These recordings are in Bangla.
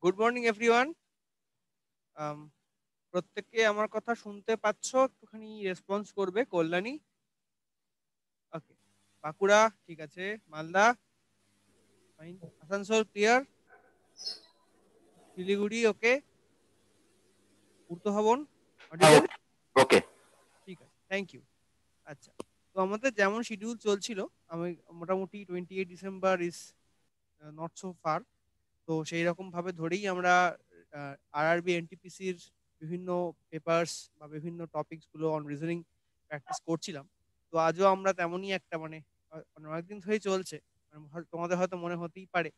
Good morning everyone. প্রত্যেককে আমার কথা শুনতে পাচ্ছ? একটুখানি রেসপন্স করবে। কল্যাণী ওকে, বাঁকুড়া ঠিক আছে, মালদা ফাইন, আসানসোল ক্লিয়ার, শিলিগুড়ি ওকে, পূর্ত ভবন অডিবল, ওকে ঠিক আছে, থ্যাংক ইউ। আচ্ছা, তো আমাদের যেমন শিডিউল চলছিল, আমি মোটামুটি 28 December is not so far. তো সেই রকম ভাবে ধরেই আমরা আরআরবি এনটিপিসির বিভিন্ন পেপার্স বা বিভিন্ন টপিকস গুলো অন রিজনিং প্র্যাকটিস করছিলাম। তো আজও আমরা তেমনই একটা মানে অনেকদিন ধরেই চলছে। তোমাদের হয়তো মনে হতেই পারে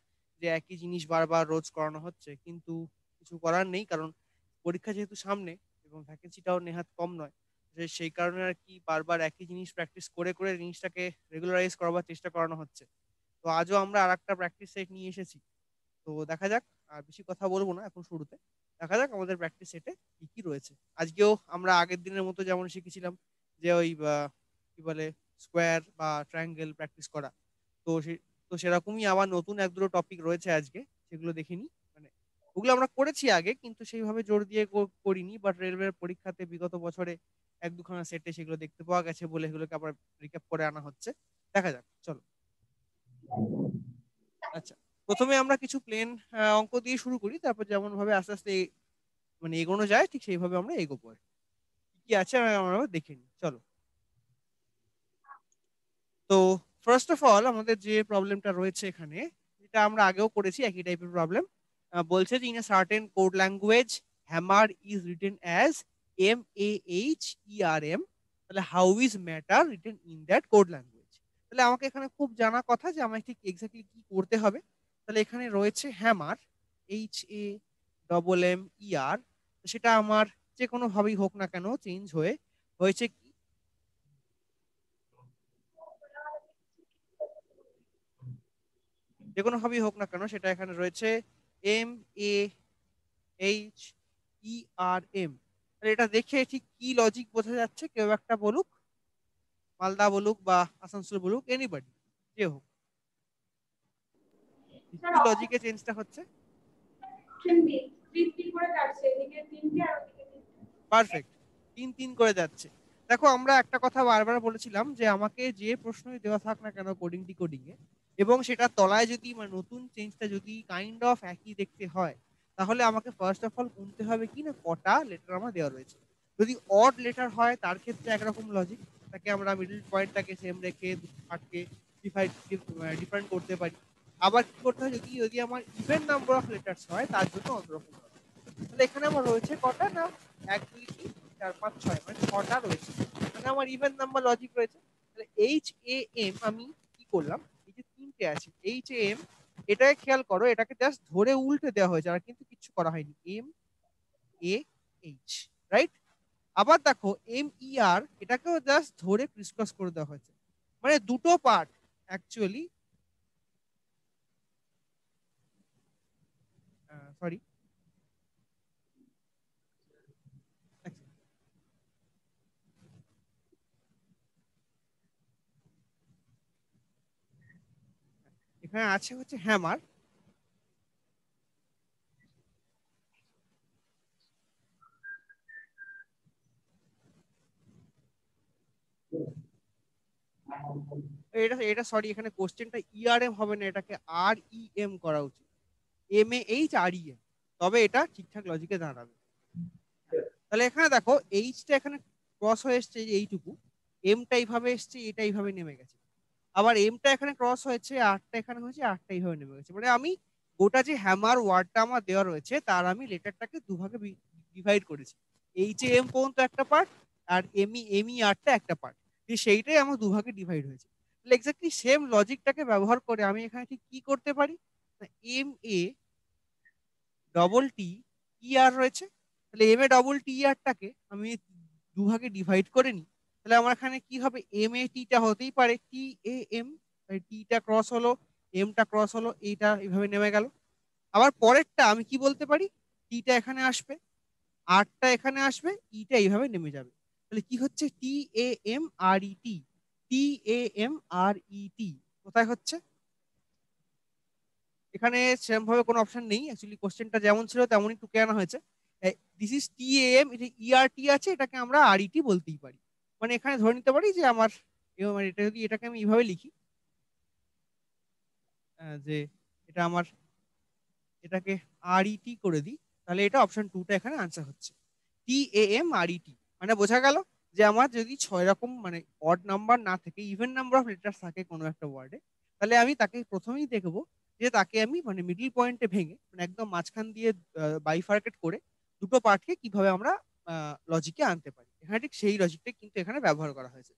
যে একই জিনিস বারবার রোজ করানো হচ্ছে, কিন্তু কিছু করার নেই, কারণ পরীক্ষা যেহেতু সামনে এবং ভ্যাকেন্সিটাও নেহাত কম নয়। সেই কারণে আর কি বারবার একই জিনিস প্র্যাকটিস করে করে জিনিসটাকে রেগুলারাইজ করবার চেষ্টা করানো হচ্ছে। তো আজও আমরা আর একটা প্র্যাকটিস সেট নিয়ে এসেছি। তো দেখা যাক, আর বেশি কথা বলবো না এখন শুরুতে। দেখা যাক আমাদের প্র্যাকটিস সেটে কি কি রয়েছে। আজকেও আমরা আগের দিনের মতো যেমন শিখেছিলাম যে ওই কি বলে স্কোয়ার বা ট্রায়াঙ্গেল প্র্যাকটিস করা। তো তো সেরকমই আবার নতুন এক দুটো টপিক রয়েছে আজকে, সেগুলো দেখিনি। মানে ওগুলো আমরা করেছি আগে, কিন্তু সেইভাবে জোর দিয়ে করিনি, বাট রেলওয়ের পরীক্ষাতে বিগত বছরে এক দুখানা সেটে সেগুলো দেখতে পাওয়া গেছে বলে এগুলোকে আবার রিক্যাপ করে আনা হচ্ছে। দেখা যাক, চলো। আচ্ছা, প্রথমে আমরা কিছু প্লেন অঙ্ক দিয়ে শুরু করি, তারপর যেমন ভাবে আস্তে আস্তে মানে এগোনো যায় ঠিক সেইভাবে আমরা এগোবো আর কি। কি আছে আমরা দেখে নিই, চলো। তো ফার্স্ট অফ অল আমাদের যে প্রবলেমটা রয়েছে এখানে, যেটা আমরা আগেও করেছি একই টাইপের প্রবলেম, বলছে যে in a certain code language hammer is written as MAHERM, তাহলে how is matter written in that code language. তাহলে আমাকে এখানে খুব জানা কথা যে আমাকে ঠিক এক্স্যাক্টলি কি করতে হবে। তাহলে এখানে রয়েছে হ্যামার, HAMMER, সেটা আমার যে কোনো ভাবেই হোক না কেন চেঞ্জ হয়ে হয়েছে কি, যে কোনো ভাবেই হোক না কেন সেটা এখানে রয়েছে MAHERM। এটা দেখে ঠিক কি লজিক বোঝা যাচ্ছে কেউ একটা বলুক, মালদা বলুক বা আসানসোল বলুক, এনিবডি যে হোক, কি লজিকে চেঞ্জটা হচ্ছে। পারফেক্ট, তিন তিন করে যাচ্ছে। দেখো, আমরা একটা কথা বারবার বলেছিলাম যে আমাকে যে প্রশ্নই দেওয়া থাক না কেন কোডিং ডিকোডিং এ, এবং সেটা তলায় যদি মানে নতুন চেঞ্জটা যদি কাইন্ড অফ একই দেখতে হয়, তাহলে আমাকে ফার্স্ট অফ অল গুনতে হবে কি না কটা লেটার আমার দেওয়া রয়েছে। যদি অড লেটার হয় তার ক্ষেত্রে একরকম লজিক, তাকে আমরা মিডল পয়েন্টটাকে সেম রেখে পার্টকে ডিফারেন্ট করতে পারি। আবার কি করতে হয়, যদি যদি আমার ইভেন নাম্বার অফ লেটার্স হয় তার জন্য অন্যরকম logic। তাহলে এখানে আমার রয়েছে কটা না, 1 2 3 4 5 6, মানে ছটা রয়েছে। মানে আমার ইভেন নাম্বার লজিক রয়েছে। তাহলে HAM আমি কি করলাম, এই যে তিনটে আছে HAM, এটাকে খেয়াল করো, এটাকে জাস্ট ধরে উল্টে দেওয়া হয়েছে, আর কিন্তু কিছু করা হয়নি। MAH, right? আবার দেখো MER, এটাকেও জাস্ট ধরে ক্রিসক্রস করে দেওয়া হয়েছে। মানে দুটো পার্ট অ্যাকচুয়ালি, সরি, এখানে আছে হচ্ছে হ্যামার। এটা এটা সরি, এখানে কোশ্চেনটা ERM হবে না, এটাকে REM করা উচিত, MAHREM, তবে এটা ঠিকঠাক লজিকে দাঁড়াবে। তাহলে এখানে দেখো এইচটা এখানে ক্রস হয়ে এসছে এইটুকু, এমটা এইভাবে এসছে, এটা এইভাবে নেমে গেছে। আবার এমটা এখানে ক্রস হয়েছে, আরটা এখানে হয়েছে, আরটা এইভাবে নেমে গেছে। মানে আমি গোটা যে হ্যামার ওয়ার্ডটা আমার দেওয়া রয়েছে তার আমি লেটারটাকে দুভাগে ডিভাইড করেছি। HAM পর্যন্ত একটা পার্ট, আর MERটা একটা পার্ট, সেইটাই আমার দুভাগে ডিভাইড হয়েছে। তাহলে এক্স্যাক্টলি সেম লজিকটাকে ব্যবহার করে আমি এখানে ঠিক কি করতে পারি, MATTER রয়েছে। তাহলে MATTERটাকে আমি দুভাগে ডিভাইড করে নিই। তাহলে আমার এখানে কি হবে, MATটা হতেই পারে TAM, টিটা ক্রস হলো, এমটা ক্রস হলো, এইটা এইভাবে নেমে গেল। আবার পরেরটা আমি কি বলতে পারি, টিটা এখানে আসবে, আরটা এখানে আসবে, ইটা এইভাবে নেমে যাবে। তাহলে কি হচ্ছে, TAMRET, TAMRET কোথায় হচ্ছে, এখানে সেরকম ভাবে কোনো অপশন নেই, অ্যাকচুয়ালি কোশ্চেনটা যেমন ছিল তেমনই টুকে আনা হয়েছে। দিস ইজ TAM, এটা ERT আছে, এটাকে আমরা RET বলতেই পারি। মানে এখানে ধরে নিতে পারি যে আমার মানে এটা যদি এটাকে আমি এইভাবে লিখি যে এটা আমার এটাকে RET করে দিই, তাহলে এটা অপশন 2টা এখানে আনসার হচ্ছে TAMRET। মানে বোঝা গেল যে আমার যদি 6 রকম মানে অড নাম্বার না থেকে ইভেন নাম্বার অফ লেটার্স থাকে কোনো একটা ওয়ার্ডে, তাহলে আমি তাকে প্রথমেই দেখবো যে তাকে আমি মানে মিডল পয়েন্টে ভেঙে মানে একদম মাঝখান দিয়ে বাইফার্কেট করে দুটো পার্টকে কিভাবে আমরা লজিকে আনতে পারি, এখানে ঠিক সেই লজিকটা কিন্তু এখানে ব্যবহার করা হয়েছে।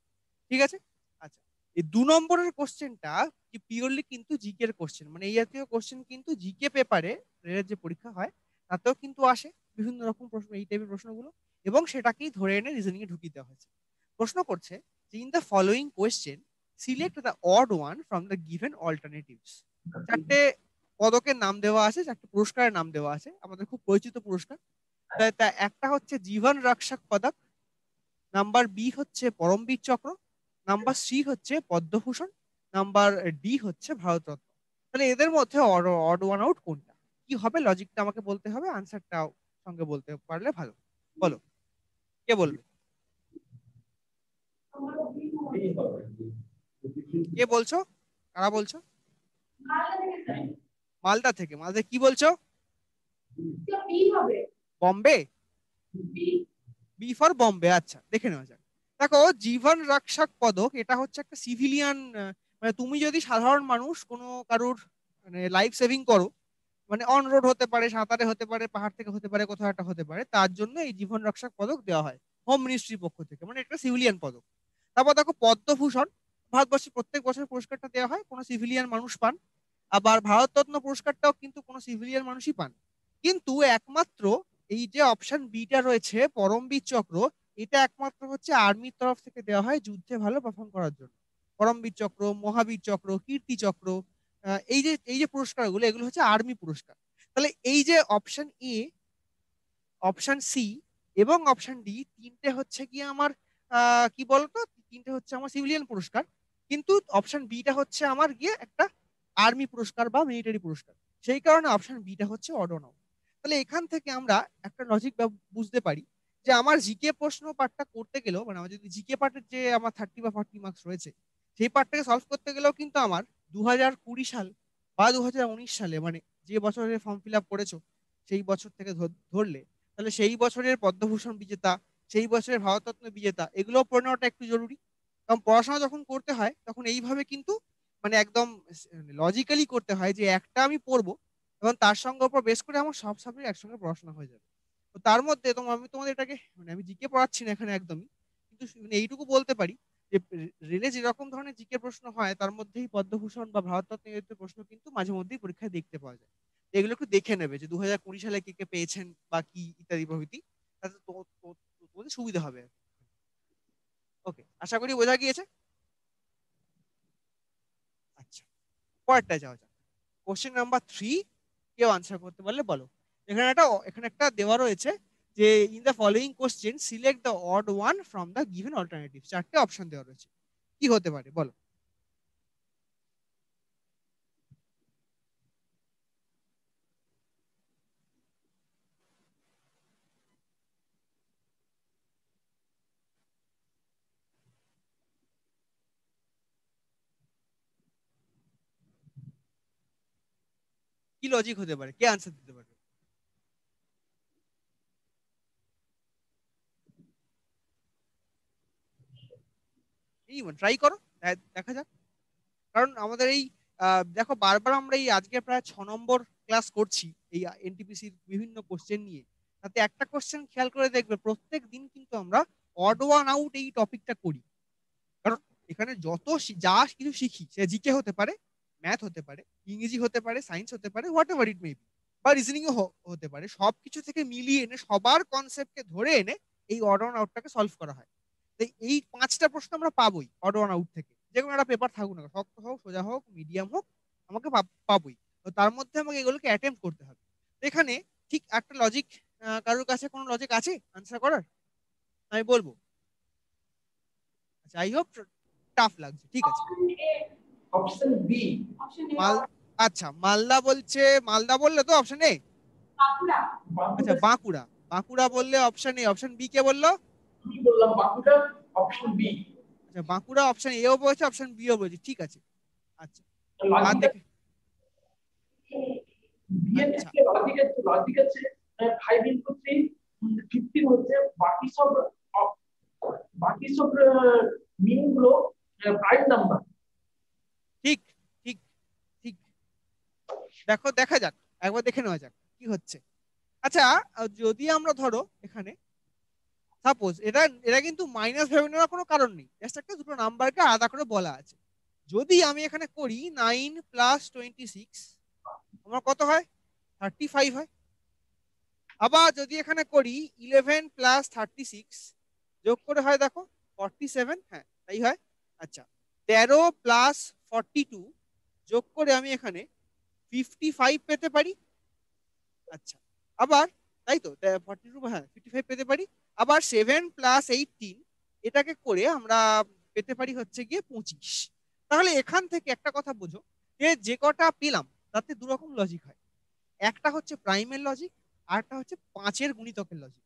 ঠিক আছে। আচ্ছা, এই 2 নম্বরের কোশ্চেনটা কি পিওরলি কিন্তু জিকে এর কোশ্চেন, মানে এই জাতীয় কোশ্চেন কিন্তু জিকে পেপারে রেলের যে পরীক্ষা হয় তাতেও কিন্তু আসে বিভিন্ন রকম প্রশ্ন, এই টাইপের প্রশ্নগুলো, এবং সেটাকেই ধরে এনে রিজনিং এ ঢুকিয়ে দেওয়া হয়েছে। প্রশ্ন করছে যে in the following question select the odd one from the given alternatives. চারটে পদকের নাম দেওয়া আছে, চারটে পুরস্কারের নাম দেওয়া আছে, আমাদের খুব পরিচিত পুরস্কার। তা একটা হচ্ছে জীবন রক্ষক পদক, নাম্বার বি হচ্ছে পরমবীর চক্র, নাম্বার সি হচ্ছে পদ্মভূষণ, নাম্বার ডি হচ্ছে ভারতরত্ন। তাহলে এদের মধ্যে অড ওয়ান আউট কোনটা, কি হবে লজিকটা আমাকে বলতে হবে, আনসারটাও সঙ্গে বলতে পারলে ভালো। বলো, কে বলবে? কে বলছো? কারা বলছো? মালদা থেকে? মালদা কি বলছো? বম্বে? বি ফর বম্বে, আচ্ছা দেখে নেওয়া যাক। দেখো, জীবন রক্ষক পদক এটা হচ্ছে একটা সিভিলিয়ান, মানে তুমি যদি সাধারণ মানুষ কোনো কারুর মানে লাইফ সেভিং করো, মানে অন রোড হতে পারে, সাঁতারে হতে পারে, পাহাড় থেকে হতে পারে, কোথাও একটা হতে পারে, তার জন্য এই জীবন রক্ষক পদক দেওয়া হয় হোম মিনিস্ট্রির পক্ষ থেকে, মানে একটা সিভিলিয়ান পদক। তারপর দেখো পদ্মভূষণ, ভারতবর্ষে প্রত্যেক বছর পুরস্কারটা দেওয়া হয়, কোনো সিভিলিয়ান মানুষ পান। আবার ভারতরত্ন পুরস্কারটাও কিন্তু কোনো সিভিলিয়ান মানুষই পান। কিন্তু একমাত্র এই যে অপশন বিটা রয়েছে পরমবীর চক্র, এটা একমাত্র হচ্ছে আর্মির তরফ থেকে দেওয়া হয় যুদ্ধে ভালো পারফর্ম করার জন্য। পরমবীর চক্র, মহাবীর চক্র, কীর্তি চক্র, এই যে পুরস্কারগুলো, এগুলো হচ্ছে আর্মি পুরস্কার। তাহলে এই যে অপশন এ, অপশন সি এবং অপশন ডি, তিনটে হচ্ছে কি আমার কি বলতো, তিনটে হচ্ছে আমার সিভিলিয়ান পুরস্কার, কিন্তু অপশন বিটা হচ্ছে আমার গিয়ে একটা আর্মি পুরস্কার বা মিলিটারি পুরস্কার। সেই কারণে অপশন বিটা হচ্ছে অড অন আউট। তাহলে এখান থেকে আমরা একটা লজিক বুঝতে পারি যে আমার জিকে প্রশ্ন পার্টটা করতে গেলেও, মানে আমার যদি জিকে পার্টের যে আমার 30 বা 40 মার্কস রয়েছে, সেই পার্টটাকে সলভ করতে গেলেও কিন্তু আমার 2020 সাল বা 2019 সালে, মানে যে বছরে ফর্ম ফিল আপ করেছো সেই বছর থেকে ধরলে, তাহলে সেই বছরের পদ্মভূষণ বিজেতা, সেই বছরের ভারতরত্ন বিজেতা, এগুলো পড়ে নেওয়াটা একটু জরুরি। কারণ পড়াশোনা যখন করতে হয় তখন এইভাবে কিন্তু মানে একদম লজিক্যালি করতে হয় যে একটা আমি পড়বো এবং তার সঙ্গে ওপর বেস করে আমার সব সাবজেক্ট একসঙ্গে পড়াশোনা হয়ে যাবে। তো তার মধ্যে তোমার, আমি তোমাদের এটাকে মানে আমি জিকে পড়াচ্ছি না এখানে একদমই, কিন্তু মানে এইটুকু বলতে পারি যে রেলে যেরকম ধরনের জিকে প্রশ্ন হয় তার মধ্যেই পদ্মভূষণ বা ভারতরত্ন জাতীয় প্রশ্ন কিন্তু মাঝে মধ্যেই পরীক্ষায় দেখতে পাওয়া যায়। এগুলো একটু দেখে নেবে যে 2020 সালে কে কে পেয়েছেন বা কি ইত্যাদি প্রভৃতি, তাতে তোমাদের সুবিধা হবে। ওকে, আশা করি বোঝা গিয়েছে। আচ্ছা, পরেরটা যাওয়া যাক। কোশ্চেন নাম্বার 3, কেউ আনসার করতে পারলে বলো। এখানে একটা দেওয়া রয়েছে যে in the following question select the odd one from the given alternative, চারটে অপশন দেওয়া রয়েছে, কি হতে পারে বলো। কি লজিক হতে পারে, কে আনসার দিতে পারবে? এই ট্রাই করো, দেখা যাক। কারণ আমাদের এই দেখো বারবার আমরা এই আজকে প্রায় 6 নম্বর ক্লাস করছি এই এনটিপিসির বিভিন্ন কোশ্চেন নিয়ে, তাতে একটা কোশ্চেন খেয়াল করে দেখবে প্রত্যেক দিন কিন্তু আমরা অড ওয়ান আউট এই টপিকটা করি। কারণ এখানে যত যা কিছু শিখি, সে জিকে হতে পারে, ম্যাথ হতে পারে, ইংরেজি হতে পারে, সায়েন্স হতে পারে, what ever it may be, বা রিজনিংও হতে পারে, সবকিছু থেকে মিলিয়ে এনে সবার কনসেপ্টকে ধরে এনে এই অড অন আউটটাকে সলভ করা হয়। তাই এই 5টা প্রশ্ন আমরা পাবোই অড অন আউট থেকে, যে কোনো একটা পেপার থাকুক না, শক্ত হোক, সোজা হোক, মিডিয়াম হোক, আমাকে পাবোই। তো তার মধ্যে আমাকে এগুলোকে অ্যাটেম্প করতে হবে। তো এখানে ঠিক একটা লজিক, কারোর কাছে কোনো লজিক আছে আনসার করার? আমি বলবো। আচ্ছা, আই হোপ টাফ লাগছে, ঠিক আছে। Option B. মাল আচ্ছা, মালদা বলছে, মালদা বললে তো অপশন এ। বাঁকুড়া। আচ্ছা, বাঁকুড়া, বাঁকুড়া বললে অপশন এ। অপশন বি কে বললো? আমি বললাম বাঁকুড়া, অপশন বি। আচ্ছা, বাঁকুড়া অপশন এও বলছে, অপশন বিও বলছে, ঠিক আছে। আচ্ছা, আর লজিক দেখে। বি এর আচ্ছা, ক্ষেত্রে লজিক আছে 5 ইনটু 3 15 হচ্ছে। বাকি সব বাকি সব মিন গুলো প্রাইম নাম্বার। ঠিক ঠিক ঠিক। দেখো, দেখা যাক, একবার দেখে নেওয়া যাক কি হচ্ছে। আচ্ছা, যদি আমরা ধরো এখানে সাপোজ এটা, এটা কিন্তু মাইনাস ভেবে নেওয়ার কোনো কারণ নেই, জাস্ট একটা দুটো নাম্বারকে আলাদা করে বলা আছে। যদি আমি এখানে করি 9 + 26, আমার কত হয়? 35 হয়। আবার যদি এখানে করি 11 + 36, যোগ করে হয় দেখো 47, হ্যাঁ তাই হয়। আচ্ছা, 13 + 42, যোগ করে আমি এখানে 55 পেতে পারি। আচ্ছা, আবার তাই তো 42, হ্যাঁ 55 পেতে পারি। আবার 7 + 18, এটাকে করে আমরা পেতে পারি হচ্ছে গিয়ে 25। তাহলে এখান থেকে একটা কথা বোঝো, যে যে কটা পেলাম তাতে দু রকম লজিক হয়। একটা হচ্ছে প্রাইমের লজিক, আর একটা হচ্ছে পাঁচের গুণিতকের লজিক।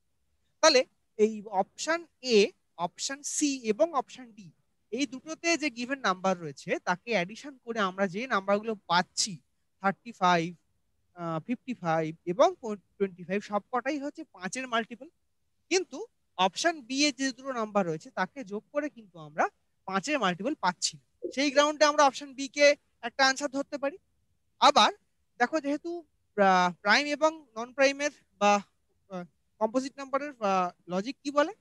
তাহলে এই অপশন এ, অপশন সি এবং অপশন ডি, এই দুটোতে যে গিভেন নাম্বার রয়েছে তাকে অ্যাডিশন করে আমরা যে নাম্বারগুলো পাচ্ছি, 35, 55 এবং 25, সবকটাই হচ্ছে পাঁচের মাল্টিপল। কিন্তু অপশন বি এর যে দুটো নাম্বার রয়েছে তাকে যোগ করে কিন্তু আমরা পাঁচের মাল্টিপল পাচ্ছি না। সেই গ্রাউন্ডে আমরা অপশন বি কে একটা আনসার ধরতে পারি। আবার দেখো, যেহেতু প্রাইম এবং নন প্রাইমের বা কম্পোজিট নাম্বারের লজিক কি বলে,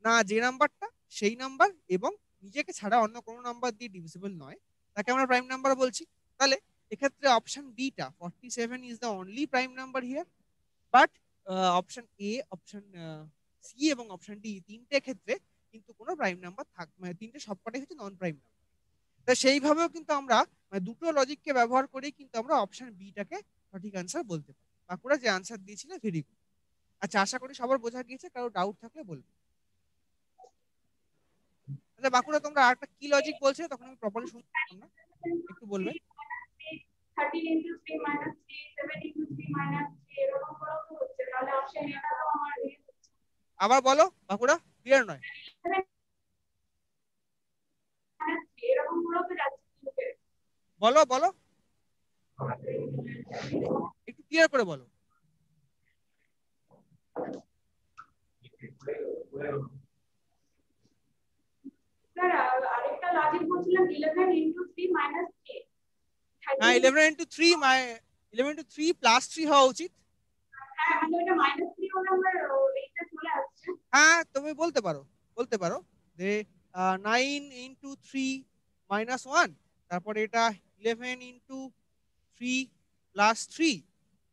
না যে নাম্বারটা সেই নাম্বার এবং নিজেকে ছাড়া অন্য কোনো নাম্বার দিয়ে ডিভিজিবল নয়, তাকে আমরা প্রাইম নাম্বার বলছি। তাহলে এক্ষেত্রে অপশন বিটা 47 is the only prime number here. But option A, option C এবং অপশন ডি, তিনটে ক্ষেত্রে কিন্তু কোনো প্রাইম নাম্বার মানে তিনটে সবকটাই হচ্ছে নন প্রাইম নাম্বার। তা সেইভাবেও কিন্তু আমরা মানে দুটো লজিককে ব্যবহার করেই কিন্তু আমরা অপশন বিটাকে সঠিক আনসার বলতে পারি। বাঁকুড়া যে আনসার দিয়েছিল, ভেরি গুড। আচ্ছা, আশা করি সবার বোঝা গিয়েছে, কারো ডাউট থাকলে বলবে। আচ্ছা বাঁকুড়া, তোমরা আরেকটা কি লজিক বলছিলে, তখন আমি প্রপারলি শুনতে পেলাম না, একটু বলবে? 13 ইনটু 3 মাইনাস 3, 7 ইনটু 3 মাইনাস 3, এরকম করে তো হচ্ছে। তাহলে অপশন এটা তো আমার আবার বলো বাঁকুড়া, ক্লিয়ার নয়। এরকম করে তো যাচ্ছে। বলো বলো, একটু ক্লিয়ার করে বলো। স্যার আরেকটা লজিক বলছিলাম 11 ইনটু 3 মাইনাস 3, হ্যাঁ, 13। 11 + 3 হওয়া উচিত। হ্যাঁ মানে ওটা মাইনাস 3 হলে আমার এইটা চলে আসছে। হ্যাঁ, তুমি বলতে পারো, বলতে পারো যে 9 × 3 - 1, তারপরে এটা 11 × 3 + 3,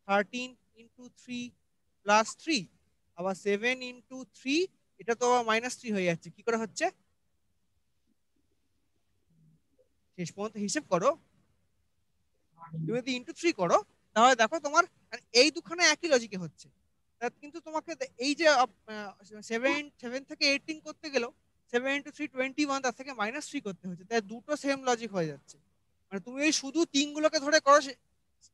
13 × 3 + 3, আবার 7 × 3, এটা তো -3 হয়ে যাচ্ছে, কি করে হচ্ছে? শেষ পর্যন্ত হিসেব করো। তুমি যদি ×3 করো, তাহলে দেখো তোমার এই দুখানে একই লজিকে হচ্ছে। কিন্তু তোমাকে এই যে 7 থেকে 18 করতে গেলেও 7 × 3 21, তার থেকে -3 করতে হচ্ছে, তাই দুটো সেম লজিক হয়ে যাচ্ছে। মানে তুমি এই শুধু তিনগুলোকে ধরে করো,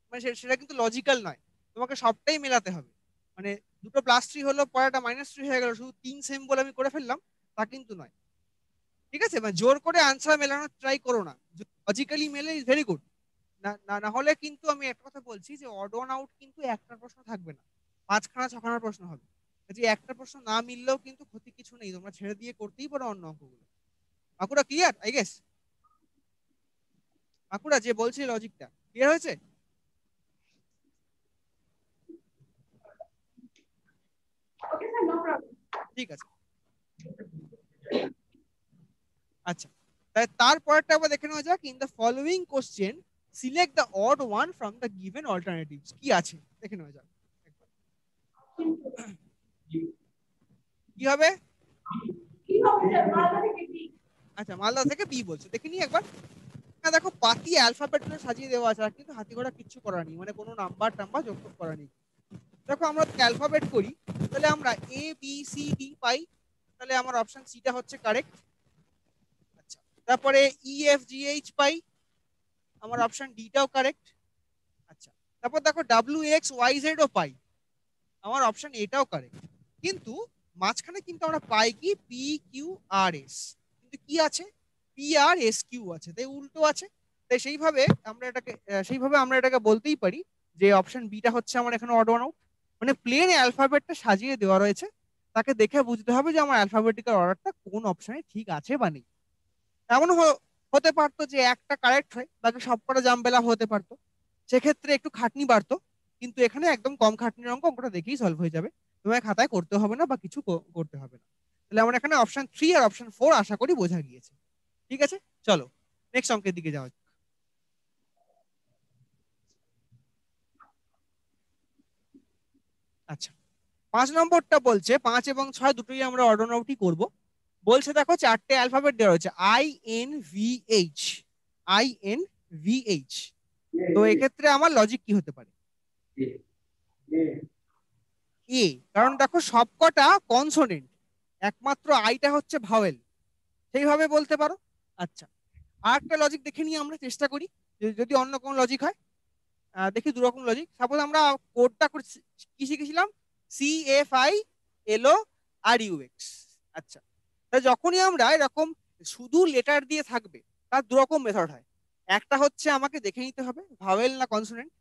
মানে সেটা কিন্তু লজিক্যাল নয়। তোমাকে সবটাই মেলাতে হবে। মানে দুটো +3 হলো, পরেরটা -3 হয়ে গেল, শুধু তিন সেম বলে আমি করে ফেললাম, তা কিন্তু নয়। ঠিক আছে, মানে জোর করে আনসার মেলানোর ট্রাই করো না। লজিক্যালি মেলে ইজ ভেরি গুড। না না, না হলে কিন্তু আমি একটা কথা বলছি, যে অড ওয়ান আউট কিন্তু একটা প্রশ্ন থাকবে না, পাঁচখানা ছখানা প্রশ্ন হবে। যে একটা প্রশ্ন না মিললেও কিন্তু ক্ষতি কিছু নেই, তোমরা ছেড়ে দিয়ে করতেই পারো অন্য অঙ্কগুলো। Bankura clear I guess? Bankura যে বলছি লজিকটা ক্লিয়ার হয়েছে? Okay sir, no problem. ঠিক আছে। আচ্ছা, তাই তারপরটা আবার দেখে নেওয়া যাক। In the following question select the odd one from the given alternatives, কি আছে দেখে নেওয়া যাক। কি হবে? কি হবে স্যার, মালদা থেকে কি? আচ্ছা, মালদা থেকে বি বলছো, দেখে নি একবার। না দেখো, পাতি অ্যালফাবেট সাজিয়ে দেওয়া আছে, আর কিন্তু হাতি ঘোড়া কিচ্ছু করা নেই, মানে কোনো নাম্বার টাম্বার যোগ করা নেই। দেখো, আমরা অ্যালফাবেট করি, তাহলে আমরা ABCD পাই, তাহলে আমার অপশন সিটা হচ্ছে কারেক্ট। আচ্ছা, তারপরে EFGH পাই, আমার অপশন ডিটাও কারেক্ট। তারপর দেখো WXYZ ও পাই, আমার অপশন এটাও কারেক্ট। কিন্তু মাঝখানে কিন্তু আমরা পাই কি PQRS, কিন্তু কি আছে PRSQ আছে, তাই উল্টো আছে। তাই সেইভাবে আমরা এটাকে বলতেই পারি যে অপশন বিটা হচ্ছে আমার এখানে অড ওয়ান আউট। মানে প্লেন অ্যালফাবেটটা সাজিয়ে দেওয়া রয়েছে, তাকে দেখে বুঝতে হবে যে আমার অ্যালফাবেটিক্যাল অর্ডারটা কোন অপশনে ঠিক আছে বা নেই। এমন হতে পারতো যে একটা কারেক্ট হয়, বাকি সবকটা জাম্বেলা হতে পারতো, সেক্ষেত্রে একটু খাটনি বাড়তো। কিন্তু এখানে একদম কম খাটনির অঙ্ক, অঙ্কটা দেখেই সলভ হয়ে যাবে, তোমার খাতায় করতে হবে না বা কিছু করতে হবে না। তাহলে আমার এখানে অপশন 3 আর অপশন 4 আশা করি বোঝা গিয়েছে। ঠিক আছে, চলো নেক্সট অঙ্কের দিকে যাওয়া যাক। আচ্ছা, 5 নম্বরটা বলছে 5 এবং 6 দুটোই আমরা অর্ডনাউটি করব। বলছে দেখো চারটে অ্যালফাবেট দেওয়া রয়েছে INVH, INVH। তো এক্ষেত্রে আমার লজিক কি হতে পারে? এ, কারণ দেখো সবকটা কনসোনেন্ট, একমাত্র আইটা হচ্ছে ভাওয়েল, সেইভাবে বলতে পারো। আচ্ছা, আর একটা লজিক দেখে নিয়ে আমরা চেষ্টা করি, যদি অন্য কোনো লজিক হয়। দেখি দুরকম লজিক। সাপোজ আমরা কোডটা কি শিখেছিলাম, CFILORUX। আচ্ছা, তা যখনই আমরা এরকম শুধু লেটার দিয়ে থাকবে, তার দুরকম মেথড হয়। একটা হচ্ছে আমাকে দেখে নিতে হবে ভাওয়েল না কনসোনেন্ট।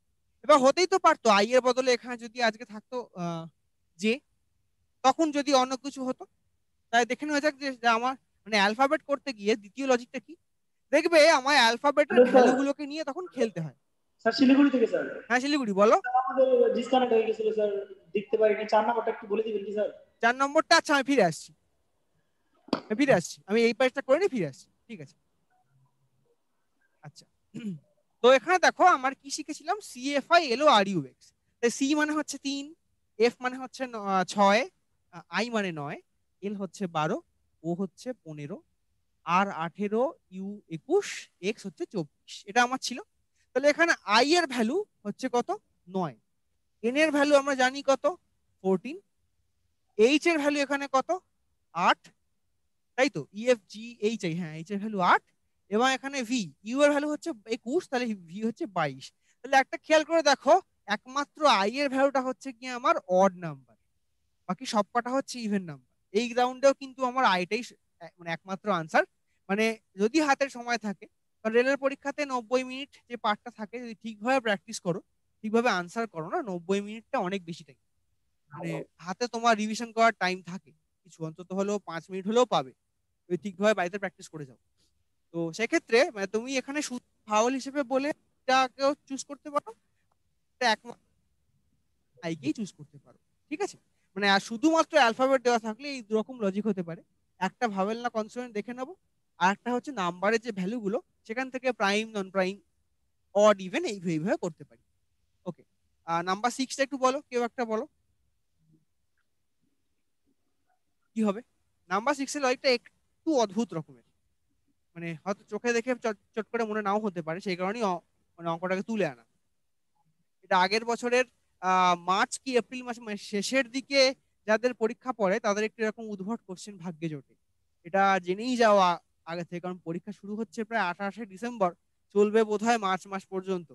এবার হতেই তো পারতো আই এর বদলে এখানে যদি আজকে থাকতো জে, তখন যদি অন্য কিছু হতো। তাই দেখে নেওয়া যাক যে আমার মানে অ্যালফাবেট করতে গিয়ে দ্বিতীয় লজিকটা কি। দেখবে আমার অ্যালফাবেটের হ্যালো স্যার। ভ্যালুগুলোকে নিয়ে তখন খেলতে হয়। স্যার শিলিগুড়ি থেকে স্যার। হ্যাঁ শিলিগুড়ি, বলো। স্যার আমাদের ডিসকানেক্ট হয়ে গেছিল স্যার, দেখতে পারিনি। 4 নাম্বারটা একটু বলে দিবেন কি স্যার? 4 নম্বরটা, আচ্ছা আমি ফিরে আসছি, আমি এই পাশটা করে নিয়ে ফিরে আসছি, ঠিক আছে। আচ্ছা, তো এখানে দেখো আমার কি শিখেছিলাম, CFILORUX। তাই সি মানে হচ্ছে 3, এফ মানে হচ্ছে 6, আই মানে 9, এল হচ্ছে 12, ও হচ্ছে 15, আর 18, ইউ 21, এক্স হচ্ছে 24। এটা আমার ছিল। তাহলে এখানে আই এর ভ্যালু হচ্ছে কত, 9। এন এর ভ্যালু আমরা জানি কত, 14। এইচ এর ভ্যালু এখানে কত, 8। তাই তো EFGHI, হ্যাঁ এইচ এর ভ্যালু 8। এবং এখানে ইউ এর ভ্যালু হচ্ছে 21, তাহলে ভি হচ্ছে 22। তাহলে একটা খেয়াল করে দেখো, একমাত্র আই এর ভ্যালুটা হচ্ছে কি আমার অড নাম্বার, বাকি সবকটা হচ্ছে ইভেন নাম্বার। এই রাউন্ডেও কিন্তু আমার আইটাই মানে একমাত্র আনসার। মানে যদি হাতের সময় থাকে, কারণ রেলের পরীক্ষাতে 90 মিনিট যে পার্টটা থাকে, যদি ঠিকভাবে প্র্যাকটিস করো, ঠিকভাবে আনসার করো না, 90 মিনিটটা অনেক বেশি টাইম। মানে হাতে তোমার রিভিশন করার টাইম থাকে, কিছু অন্তত হলেও 5 মিনিট হলেও পাবে, তুমি ঠিকভাবে বাড়িতে প্র্যাকটিস করে যাও। তো সেক্ষেত্রে মানে তুমি এখানে শুধু ফাউল হিসেবে বলে এটাকেও চুজ করতে পারো, এটা একমাত্র আইকেই চুজ করতে পারো। ঠিক আছে, মানে আর শুধুমাত্র অ্যালফাবেট দেওয়া থাকলে এই দুরকম লজিক হতে পারে। একটা ভাওয়েল না কনসোনেন্ট দেখে নেবো, আর একটা হচ্ছে নাম্বারের যে ভ্যালুগুলো সেখান থেকে প্রাইম, নন প্রাইম, অড, ইভেন এইভাবে করতে পারি। ওকে, নাম্বার 6টা একটু বলো, কেউ একটা বলো কি হবে। নাম্বার 6 এর লজিকটা একটু অদ্ভুত রকমের, মানে হয়তো চোখে দেখে চট চট করে মনে নাও হতে পারে, সেই কারণেই মানে অঙ্কটাকে তুলে আনা। এটা আগের বছরের মার্চ কি এপ্রিল মাস মানে শেষের দিকে যাদের পরীক্ষা পড়ে তাদের একটু এরকম উদ্ভট কোশ্চেন ভাগ্যে জোটে। এটা জেনেই যাওয়া আগে থেকে, কারণ পরীক্ষা শুরু হচ্ছে প্রায় 28শে ডিসেম্বর, চলবে বোধহয় মার্চ মাস পর্যন্ত।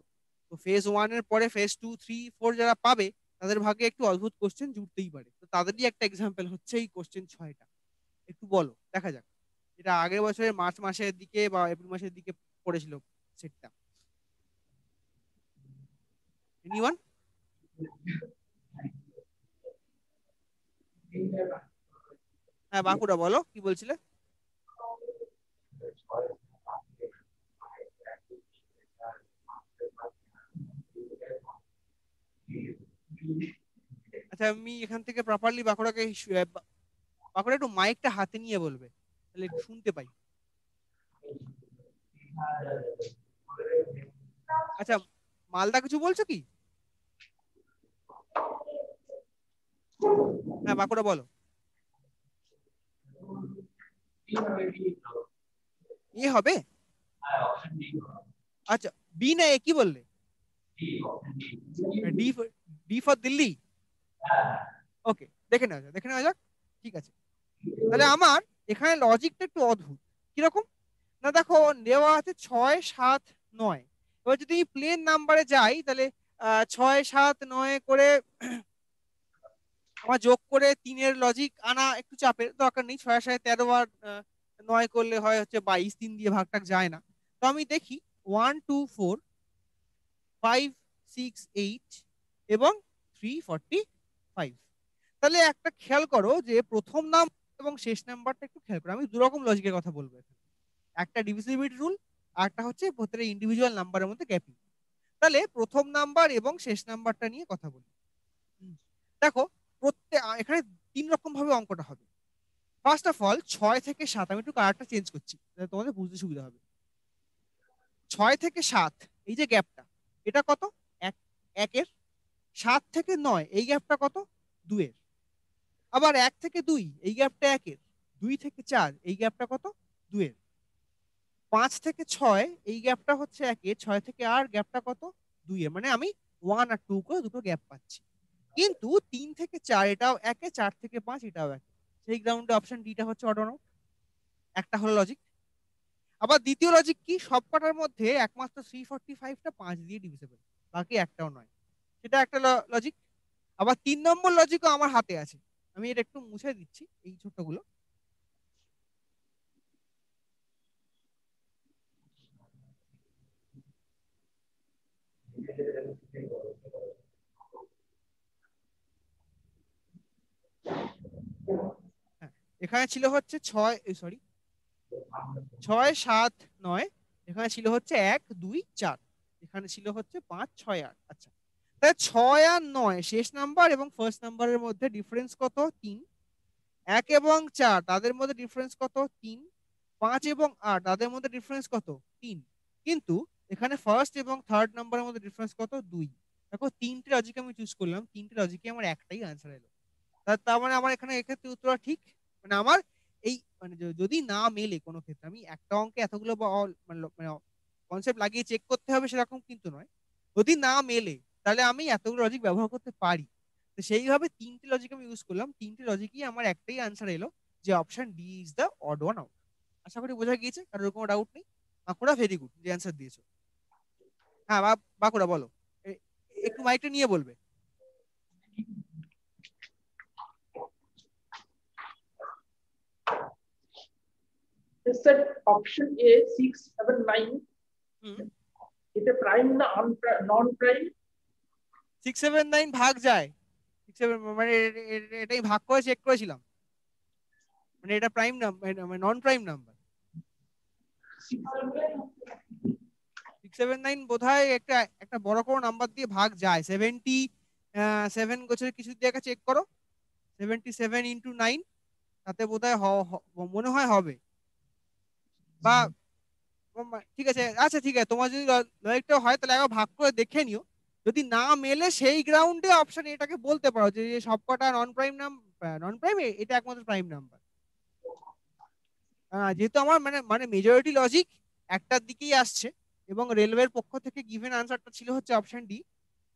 তো ফেজ 1 এর পরে ফেজ 2, 3, 4 যারা পাবে, তাদের ভাগ্যে একটু অদ্ভুত কোশ্চেন জুটতেই পারে। তো তাদেরই একটা এক্সাম্পল হচ্ছে এই কোশ্চেন 6টা। একটু বলো, দেখা যাক। এটা আগের বছরের মার্চ মাসের দিকে বা এপ্রিল মাসের দিকে পড়েছিল সেটটা। এনিওয়ান? হ্যাঁ বাঁকুড়া, বলো কি বলছিলে। আচ্ছা, আমি এখান থেকে প্রপারলি বাঁকুড়া একটু মাইকটা হাতে নিয়ে বলবে, তাহলে একটু শুনতে পাই। আচ্ছা, মালদা কিছু বলছো কি? হ্যাঁ বাঁকুড়া বলো। এ হবে? আচ্ছা, বি না এ কি বললে? D, D for Delhi. Okay, দেখে নেওয়া যাক। ঠিক আছে, তাহলে আমার এখানে লজিকটা একটু অদ্ভুত। কিরকম না, দেখো দেওয়া আছে 6, 7, 9। এবার যদি প্লেন নাম্বারে যাই, তাহলে 6 7 9 করে আমার যোগ করে 3-এর লজিক আনা একটু চাপের, দরকার নেই। 6 7 13 আর 9 করলে হয় হচ্ছে 22, 3 দিয়ে ভাগটাক যায় না। তো আমি দেখি 1 2 4 5 6 8 এবং 345। তাহলে একটা খেয়াল করো যে প্রথম নাম এবং শেষ নাম্বারটা একটু খেয়াল করো। আমি দু রকম লজিকের কথা বলবো এখানে। একটা ডিভিজিবিলিটি রুল, আর একটা হচ্ছে প্রত্যেকটা ইন্ডিভিজুয়াল নাম্বারের মধ্যে গ্যাপিং। তাহলে প্রথম নাম্বার এবং শেষ নাম্বারটা নিয়ে কথা বলি। দেখো, এখানে 3 রকম ভাবে অঙ্কটা হবে। ফার্স্ট অফ অল 6 থেকে 7, আমি একটু কালারটা চেঞ্জ করছি যাতে তোমাদের বুঝতে সুবিধা হবে। 6 থেকে 7 এই যে গ্যাপটা, এটা কত? এক, একের। 7 থেকে 9 এই গ্যাপটা কত? 2-এর। আবার 1 থেকে 2 এই গ্যাপটা 1-এর। 2 থেকে 4 এই গ্যাপটা কত? 2-এর। 5 থেকে 6 এই গ্যাপটা হচ্ছে 1-এর। 6 থেকে 8 গ্যাপটা কত? 2-এর। মানে আমি 1 আর 2 করে দুটো গ্যাপ পাচ্ছি। কিন্তু 3 থেকে 4 এটাও 1-এ, 4 থেকে 5 এটাও 1-এ। সেই গ্রাউন্ডে অপশন ডিটা হচ্ছে অড অন আউট। একটা হলো লজিক। আবার দ্বিতীয় লজিক কি, সবকটার মধ্যে একমাত্র 345টা 5 দিয়ে ডিভিজিবল, বাকি একটাও নয়। সেটা একটা লজিক। আবার 3 নম্বর লজিকও আমার হাতে আছে। আমি এটা একটু মুছে দিচ্ছি এই ছোট্টগুলো। হ্যাঁ, এখানে ছিল হচ্ছে 6 7 9, এখানে ছিল হচ্ছে 1 2 4, এখানে ছিল হচ্ছে 5 6 8। আচ্ছা, তাহলে 6 আর 9 শেষ নাম্বার এবং ফার্স্ট নাম্বারের মধ্যে ডিফারেন্স কত? 3। 1 এবং 4 তাদের মধ্যে ডিফারেন্স কত? 3। 5 এবং 8 তাদের মধ্যে ডিফারেন্স কত? 3। কিন্তু এখানে ফার্স্ট এবং থার্ড নাম্বারের মধ্যে ডিফারেন্স কত? 2। দেখো, 3টে লজিক আমি চুজ করলাম, 3টে লজিকে আমার একটাই আনসার এলো। তার মানে আমার এখানে এক্ষেত্রে উত্তর ঠিক। মানে আমার এই মানে যদি না মেলে কোনো ক্ষেত্রে, আমি একটা অঙ্কে এতগুলো মানে কনসেপ্ট লাগিয়ে চেক করতে হবে সেরকম কিন্তু নয়। যদি না মেলে তাহলে আমি এতগুলো লজিক ব্যবহার করতে পারি। তো সেইভাবে 3টে লজিক আমি ইউজ করলাম, 3টে লজিকই আমার একটাই আনসার এলো, যে option D is the odd one out. আশা করি বোঝা গিয়েছে, কারোর কোনো ডাউট নেই। বাঁকুড়া ভেরি গুড, যে অ্যান্সার দিয়েছো। হ্যাঁ বাঁকুড়া বলো। একটু মাইকটা নিয়ে বলবে। স্যার অপশন এ 6 7 9 হুম। এটা প্রাইম না নন প্রাইম? 6 7 9 ভাগ যায়। 6 7 মানে এটাই ভাগ করে চেক করেছিলাম। মানে এটা প্রাইম নাম্বার মানে নন প্রাইম নাম্বার। 6 7 9 বোধহয় একটা একটা বড় কোনো নাম্বার দিয়ে ভাগ যায়। 77 গোছের কিছু দিয়ে চেক করো। 77 × 9, তাতে বোধহয় মনে হয় হবে। বা ঠিক আছে, আচ্ছা ঠিক আছে, তোমার যদি লজিকটা হয় তাহলে একবার ভাগ করে দেখে নিও। যদি না মেলে সেই গ্রাউন্ডে অপশন এটাকে বলতে পারো যে সবকটা নন প্রাইম নন প্রাইম, এটা একমাত্র প্রাইম নাম্বার। যেহেতু আমার মানে মানে মেজরিটি লজিক একটার দিকেই আসছে, এবং রেলওয়ের পক্ষ থেকে গিভেন আনসারটা ছিল হচ্ছে অপশন ডি।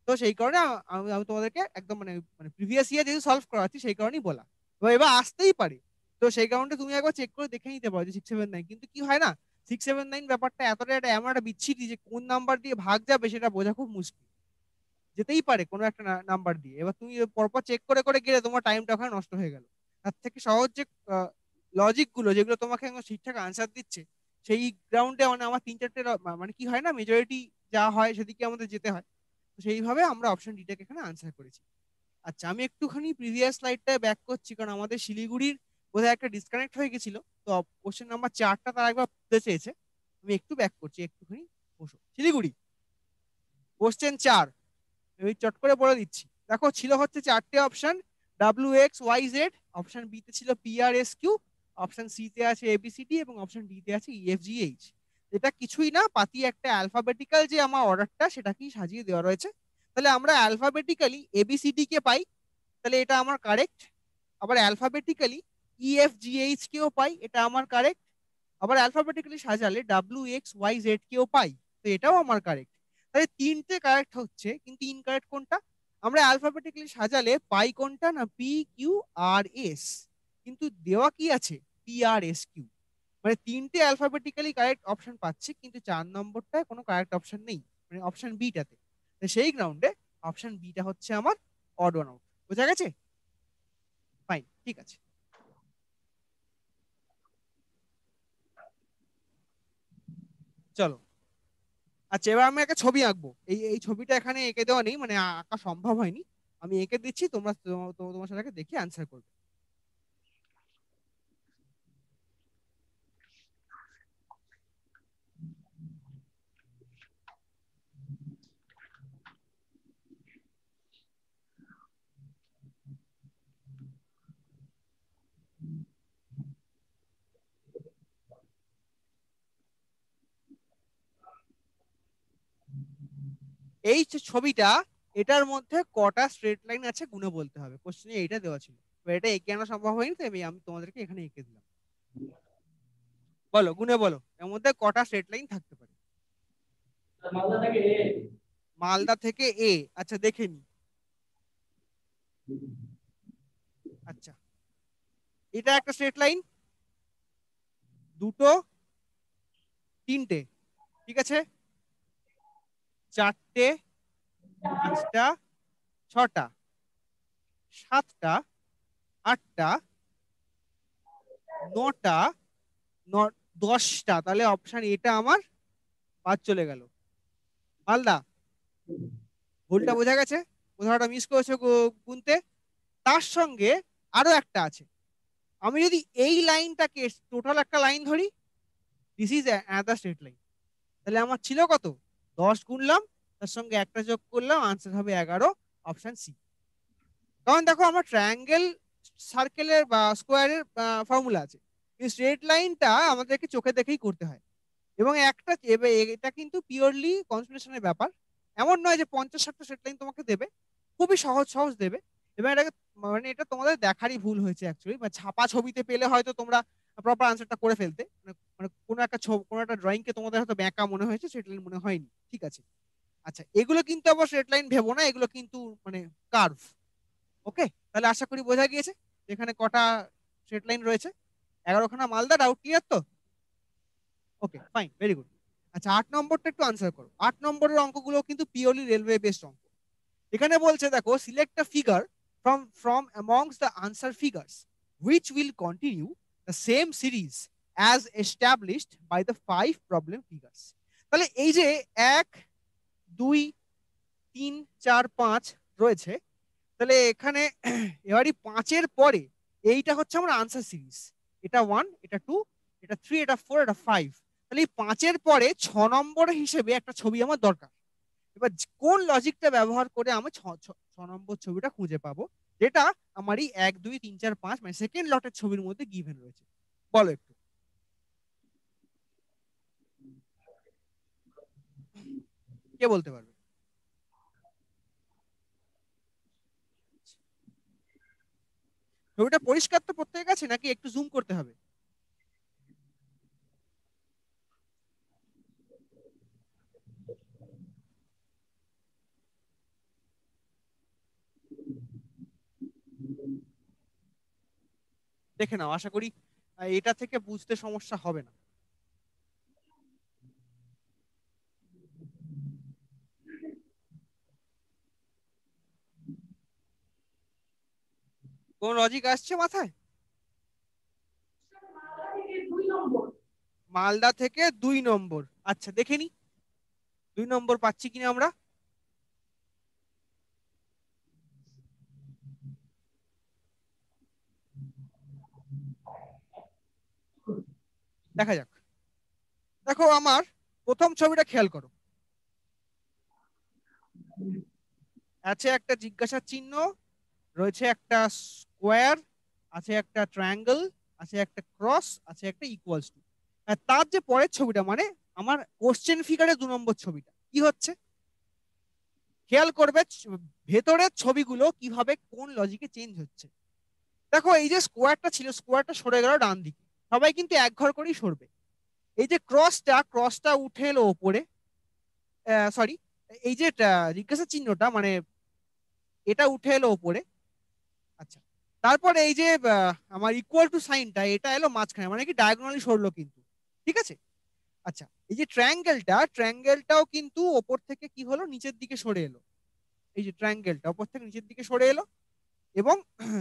তো সেই কারণে আমি আমি তোমাদেরকে একদম মানে মানে প্রিভিয়াস ইয়ার যেহেতু সলভ করাচ্ছি সেই কারণেই বলা। তো এবার আসতেই পারে। তো সেই কারণে তুমি একবার চেক করে দেখে নিতে পারো যে 6 7 9, কিন্তু কি হয় না, 6 7 9 ব্যাপারটা এতটা এমন একটা বিচ্ছিরি যে কোন নাম্বার দিয়ে ভাগ যাবে সেটা বোঝা খুব মুশকিল। যেতেই পারে কোনো একটা নাম্বার দিয়ে, এবার তুমি পরপর চেক করে করে গেলে তোমার টাইমটা ওখানে নষ্ট হয়ে গেল। তার থেকে সহজ যে লজিক গুলো যেগুলো তোমাকে একদম ঠিকঠাক আনসার দিচ্ছে, সেই গ্রাউন্ডে মানে আমার 3 4টে মানে কি হয় না, মেজরিটি যা হয় সেদিকে আমাদের যেতে হয়। তো সেইভাবে আমরা অপশন ডিটাকে এখানে আনসার করেছি। আচ্ছা, আমি একটুখানি প্রিভিয়াস স্লাইডটা ব্যাক করছি, কারণ আমাদের শিলিগুড়ির বোধহয় একটা ডিসকানেক্ট হয়ে গেছিল। তো কোশ্চেন নাম্বার 4টা তারা একবার বলতে চেয়েছে। আমি একটু ব্যাক করছি, একটুখানি বসো। শিলিগুড়ি কোশ্চেন 4 আমি চট করে বলে দিচ্ছি। দেখো, ছিল হচ্ছে 4টে option, WX YZ। Option B তে ছিল PRSQ। অপশন সি তে আছে ABCD এবং অপশন ডি তে আছে EFGH। এটা কিছুই না, পাতি একটা অ্যালফাবেটিক্যাল যে আমার অর্ডারটা সেটাকেই সাজিয়ে দেওয়া রয়েছে। তাহলে আমরা অ্যালফাবেটিক্যালি ABCD কে পাই, তাহলে এটা আমার কারেক্ট। আবার অ্যালফাবেটিক্যালি EFGH কেও পাই, এটা আমার কারেক্ট। আবার অ্যালফাবেটিক্যালি সাজালে WX YZ কেও পাই, তো এটাও আমার কারেক্ট। তাহলে 3টে কারেক্ট হচ্ছে, কিন্তু ইনকারেক্ট কোনটা? আমরা অ্যালফাবেটিক্যালি সাজালে পাই কোনটা না, PQRS, কিন্তু দেওয়া কি আছে PRSQ। মানে 3টে অ্যালফাবেটিক্যালি কারেক্ট অপশন পাচ্ছি, কিন্তু 4 নম্বরটায় কোনো কারেক্ট অপশন নেই, মানে অপশন বিটাতে। সেই গ্রাউন্ডে অপশন বিটা হচ্ছে আমার অড ওয়ান আউট। বোঝা গেছে? ফাইন, ঠিক আছে। চলো, আচ্ছা এবার আমি একটা ছবি আঁকবো। এই এই ছবিটা এখানে এঁকে দেওয়া নেই, মানে আঁকা সম্ভব হয়নি। আমি এঁকে দিচ্ছি, তোমরা তোমার সাথে দেখে অ্যান্সার করবে। এই যে ছবিটা, এটার মধ্যে কটা স্ট্রেট লাইন আছে গুণে বলতে হবে। কোশ্চেনে এইটা দেওয়া ছিল, এবার এটা এঁকে আনা সম্ভব হয়নি, তাই আমি তোমাদেরকে এখানে এঁকে দিলাম। বলো, গুণে বলো, এর মধ্যে কটা স্ট্রেট লাইন থাকতে পারে? মালদা থেকে এ। মালদা থেকে এ, আচ্ছা দেখে নি। আচ্ছা, এটা একটা স্ট্রেট লাইন, দুটো, তিনটে, ঠিক আছে, চারটে, পাঁচটা, ছটা, সাতটা, আটটা, নটা, ন 10টা। তাহলে অপশন এটা আমার বাদ চলে গেল। মালদা, ভুলটা বোঝা গেছে, কোথাওটা মিস করেছো গুনতে। তার সঙ্গে আরো একটা আছে। আমি যদি এই লাইনটাকে টোটাল একটা লাইন ধরি, this is another straight line, তাহলে আমার ছিল কত? 10 গুনলাম, তার সঙ্গে একটা যোগ করলাম, আনসার হবে 11, অপশন সি। কারণ দেখো, আমার ট্রায়াঙ্গেল, সার্কেলের বা স্কোয়ারের ফর্মুলা আছে, এই স্ট্রেট লাইনটা আমাদেরকে চোখে দেখেই করতে হয়। এবং এটা কিন্তু পিওরলি কনসেন্ট্রেশনের ব্যাপার। এমন নয় যে 50-60টা স্ট্রেট লাইন তোমাকে দেবে, খুবই সহজ সহজ দেবে। এবং এটাকে, মানে এটা তোমাদের দেখারই ভুল হয়েছে অ্যাকচুয়ালি, বা ছাপা ছবিতে পেলে হয়তো তোমরা প্রপার আনসারটা করে ফেলতে, মানে মানে কোনো একটা কোনো একটা ড্রয়িং কে তোমাদের হয়তো ব্যাঁকা মনে হয়েছে, স্ট্রেট লাইন মনে হয়নি, ঠিক আছে। আচ্ছা, এগুলো কিন্তু আবার স্ট্রেট লাইন ভেবো না, এগুলো কিন্তু মানে কার্ভ। ওকে, তাহলে আশা করি বোঝা গিয়েছে এখানে কটা স্ট্রেট লাইন রয়েছে। 11খানা। মালদা, ডাউট ক্লিয়ার তো? ওকে, ফাইন, ভেরি গুড। আচ্ছা, 8 নম্বরটা একটু আনসার করো। 8 নম্বরের অঙ্কগুলো কিন্তু পিওরলি রেলওয়ে বেসড অঙ্ক। এখানে বলছে দেখো, select a figure from amongst the answer figures which will continue the same series as established by the 5 problem figures। তাহলে এই যে 1, 2, 3, 4, 5 রয়েছে, তাহলে এখানে এবারই 5-এর পরে এইটা হচ্ছে আমার আনসার সিরিজ। এটা 1, এটা 2, এটা 3, এটা 4, এটা 5। তাহলে এই 5-এর পরে 6 নম্বর হিসেবে একটা ছবি আমার দরকার। এবার কোন লজিকটা ব্যবহার করে আমি 6 নম্বর ছবিটা খুঁজে পাবো, যেটা আমার এই 1, 2, 3, 4, 5 মানে সেকেন্ড লটের ছবির মধ্যে গিভেন রয়েছে? বলো একটু, কে বলতে পারবে? ছবিটা পরিষ্কার তো প্রত্যেকের কাছে, নাকি একটু জুম করতে হবে? দেখে নাও, আশা করি এটা থেকে বুঝতে সমস্যা হবে না। কোন লজিক আসছে মাথায়? মালদা থেকে 2 নম্বর। মালদা থেকে 2 নম্বর, আচ্ছা দেখে নি 2 নম্বর পাচ্ছি কিনা আমরা। দেখা যাক। দেখো, আমার প্রথম ছবিটা খেয়াল করো, আছে একটা জিজ্ঞাসার চিহ্ন, রয়েছে একটা স্কোয়ার, আছে একটা ট্রায়াঙ্গেল, আছে একটা ক্রস, আছে একটা ইকুয়ালস টু। তার যে পরের ছবিটা, মানে আমার কোশ্চেন ফিগারে 2 নম্বর ছবিটা কি হচ্ছে, খেয়াল করবে ভেতরের ছবিগুলো কিভাবে কোন লজিকে চেঞ্জ হচ্ছে। দেখো, এই যে স্কোয়ারটা ছিল, স্কোয়ারটা সরে গেল ডান দিকে, সবাই কিন্তু এক ঘর করেই সরবে। এই যে ক্রসটা উঠে এলো ওপরে, সরি, এই যে জিজ্ঞাসা চিহ্নটা, মানে এটা উঠে এলো ওপরে। আচ্ছা, তারপরে এই যে আমার ইকুয়াল টু সাইনটা, এটা এলো মাঝখানে, মানে কি ডায়াগোনালি সরলো কিন্তু, ঠিক আছে। আচ্ছা, এই যে ট্রায়াঙ্গেলটাও কিন্তু ওপর থেকে কি হলো, নিচের দিকে সরে এলো। এই যে ট্রায়াঙ্গেলটা ওপর থেকে নিচের দিকে সরে এলো, এবং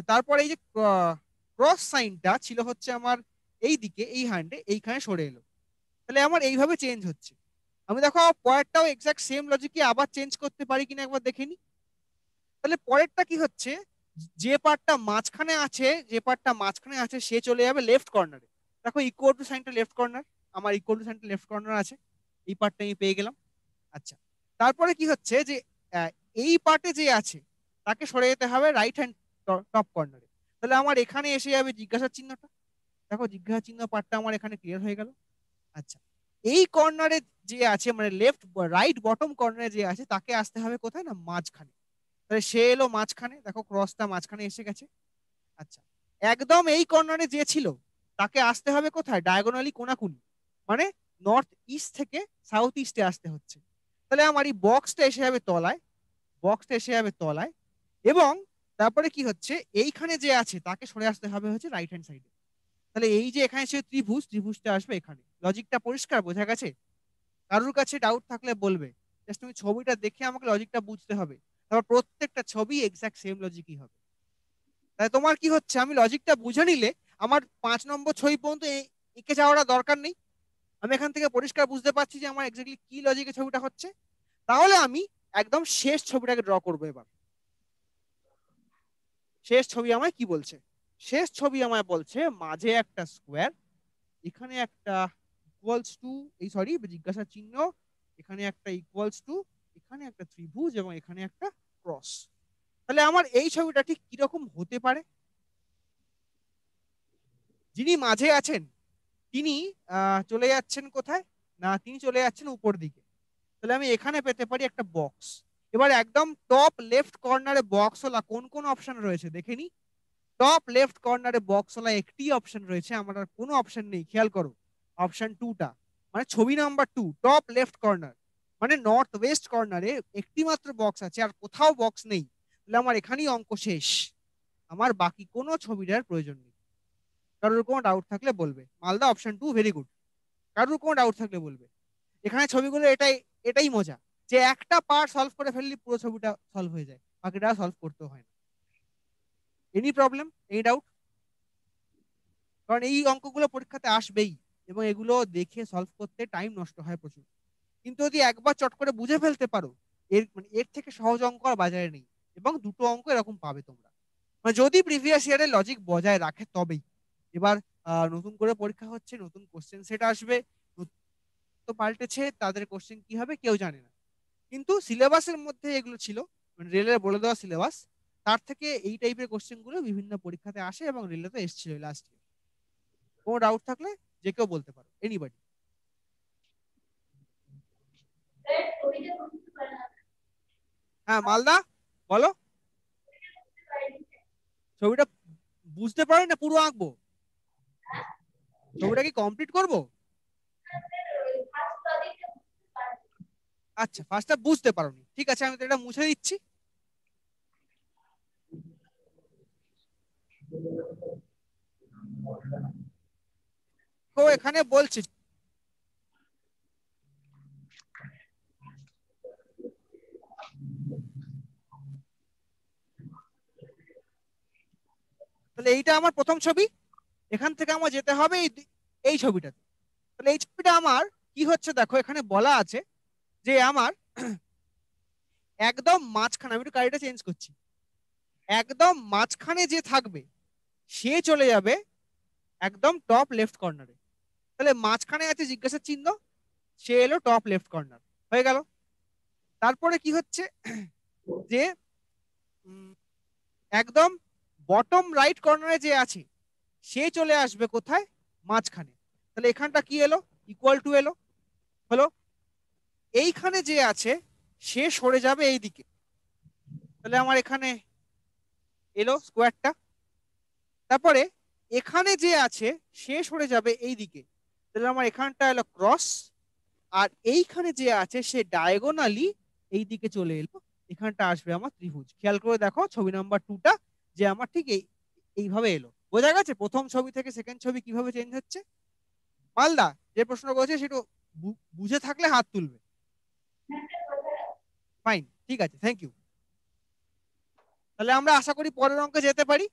তারপরে এই যে ক্রস সাইনটা ছিল হচ্ছে আমার এই দিকে, এই হ্যান্ডে এইখানে সরে এলো। তাহলে আমার এইভাবে চেঞ্জ হচ্ছে। আমি দেখো পরেরটাও এক্সাক্ট সেম লজিকে আবার চেঞ্জ করতে পারি কিনা একবার দেখে নি। তাহলে পরেরটা কি হচ্ছে, যে পার্টটা মাঝখানে আছে সে চলে যাবে লেফট কর্নারে। দেখো ইকুয়াল টু সাইনটা লেফট কর্নার, আমার ইকুয়াল টু সাইনটা লেফট কর্নার আছে, এই পার্টটা আমি পেয়ে গেলাম। আচ্ছা, তারপরে কি হচ্ছে যে আহ, এই পার্টে যে আছে তাকে সরে যেতে হবে রাইট হ্যান্ড টপ কর্নারে। তাহলে আমার এখানে এসে যাবে জিজ্ঞাসার চিহ্নটা। দেখো জিজ্ঞাসা চিহ্ন পার্টটা আমার এখানে ক্লিয়ার হয়ে গেল। আচ্ছা, এই কর্নারে যে আছে মানে লেফট রাইট বটম কর্নারে যে আছে তাকে আসতে হবে কোথায় না, মাঝখানে। তাহলে সে এলো মাঝখানে, দেখো ক্রসটা মাঝখানে এসে গেছে। আচ্ছা, একদম এই কর্নারে যে ছিল তাকে আসতে হবে কোথায়, ডায়াগোনালি কোনাকুনি, মানে নর্থ ইস্ট থেকে সাউথ ইস্টে আসতে হচ্ছে। তাহলে আমার এই বক্সটা এসে যাবে তলায়, এবং তারপরে কি হচ্ছে, এইখানে যে আছে তাকে সরে আসতে হবে হচ্ছে রাইট হ্যান্ড সাইডে। তাহলে এই যে এখানে সে ত্রিভুজটা আসবে এখানে। লজিকটা পরিষ্কার, বোঝা গেছে? কারোর কাছে ডাউট থাকলে বলবে, জাস্ট তুমি ছবিটা দেখে আমাকে লজিকটা বুঝতে হবে, তারপর প্রত্যেকটা ছবি এক্সাক্ট সেম লজিকই হবে। তাই তোমার কি হচ্ছে, আমি লজিকটা বুঝে নিলে আমার 5 নম্বর ছবি পর্যন্ত এঁকে যাওয়ার দরকার নেই। আমি এখান থেকে পরিষ্কার বুঝতে পারছি যে আমার এক্স্যাক্টলি কি লজিকে ছবিটা হচ্ছে। তাহলে আমি একদম শেষ ছবিটাকে ড্র করবো এবার। শেষ ছবি আমায় কি বলছে? শেষ ছবি আমায় বলছে মাঝে একটা স্কোয়ার, এখানে একটা ইকুয়ালস টু, এই সরি জিজ্ঞাসা চিহ্ন, এখানে একটা ইকুয়ালস টু, এখানে একটা ত্রিভুজ, এবং এখানে একটা ক্রস। তাহলে আমার এই ছবিটা ঠিক কিরকম হতে পারে? যিনি মাঝে আছেন তিনি চলে যাচ্ছেন কোথায় না, তিনি চলে যাচ্ছেন উপর দিকে। তাহলে আমি এখানে পেতে পারি একটা বক্স। এবার একদম টপ লেফট কর্নারে বক্সওয়ালা কোন কোন অপশন রয়েছে দেখে নি। টপ লেফট কর্নারে বক্সওয়ালা একটি অপশন রয়েছে, আমার আর কোনো অপশন নেই, খেয়াল করো। অপশন টুটা, মানে ছবি নাম্বার 2, টপ লেফট কর্নার, মানে নর্থ ওয়েস্ট কর্নারে একটি মাত্র বক্স আছে, আর কোথাও বক্স নেই। তাহলে আমার এখানেই অঙ্ক শেষ, আমার বাকি কোনো ছবিটার প্রয়োজন নেই। কারোর কোনো ডাউট থাকলে বলবে। Malda option 2 very good. কারোর কোনো ডাউট থাকলে বলবে। এখানে ছবিগুলো এটাই এটাই মজা, যে একটা পার্ট সলভ করে ফেললে পুরো ছবিটা সলভ হয়ে যায়, বাকিটা সলভ করতে হয় না। Any problem, any doubt? কারণ এই অঙ্কগুলো পরীক্ষাতে আসবেই, এবং এগুলো দেখে সলভ করতে টাইম নষ্ট হয় প্রচুর। কিন্তু যদি একবার চট করে বুঝে ফেলতে পারো, এর থেকে সহজ অঙ্ক আর বাজারে নেই। এবং দুটো অঙ্ক এরকম পাবে তোমরা, মানে যদি প্রিভিয়াস ইয়ারের লজিক বজায় রাখে তবেই। এবার নতুন করে পরীক্ষা হচ্ছে, নতুন কোশ্চেন সেট আসবে, তো পাল্টেছে, তাদের কোশ্চেন কি হবে কেউ জানে না। কিন্তু সিলেবাসের মধ্যে এগুলো ছিল, মানে রেলের বলে দেওয়া সিলেবাস, তার থেকে এই টাইপের কোশ্চেন গুলো বিভিন্ন পরীক্ষাতে আসে, এবং রেলে তো এসেছিল লাস্ট ইয়ার। কোনো ডাউট থাকলে যে কেউ বলতে পারো, এনিবডি। হ্যাঁ মালদা, বলো। ছবিটা বুঝতে পারি না, পুরো আঁকবো? ছবিটা কি কমপ্লিট করব? আচ্ছা, ফার্স্টটা বুঝতে পারোনি, ঠিক আছে, আমি তো এটা মুছে দিচ্ছি। তো এখানে বলছে, তাহলে এইটা আমার প্রথম ছবি, এখান থেকে আমার যেতে হবে এই ছবিটাতে। তাহলে এই ছবিটা আমার কি হচ্ছে, দেখো এখানে বলা আছে যে আমার একদম মাঝখানে, আমি একটু গাড়িটা চেঞ্জ করছি, একদম মাঝখানে যে থাকবে সে চলে যাবে একদম টপ লেফট কর্নারে। তাহলে মাঝখানে আছে জিজ্ঞাসার চিহ্ন, সে এলো টপ লেফট কর্নার, হয়ে গেল। তারপরে কি হচ্ছে যে উম, একদম বটম রাইট কর্নারে যে আছে সে চলে আসবে কোথায়, মাঝখানে। তাহলে এখানটা কি এলো, ইকুয়াল টু এলো, হলো। এইখানে যে আছে সে সরে যাবে এই দিকে, তাহলে আমার এখানে এলো স্কোয়ারটা। তারপরে এখানে যে আছে সে সরে যাবে এই দিকে, তাহলে আমার এখানটা এলো ক্রস। আর এইখানে যে আছে সে ডায়াগোনালি এই দিকে চলে এলো, এখানটা আসবে আমার ত্রিভুজ। খেয়াল করে দেখো ছবি নাম্বার 2টা, যে আমার ঠিক এইভাবে এলো। বোঝা গেছে প্রথম ছবি থেকে সেকেন্ড ছবি কিভাবে চেঞ্জ হচ্ছে? মালদা যে প্রশ্ন করেছে সেটা বুঝে থাকলে হাত তুলবে। ফাইন, ঠিক আছে, থ্যাংক ইউ। তাহলে আমরা আশা করি পরের অঙ্কে যেতে পারি।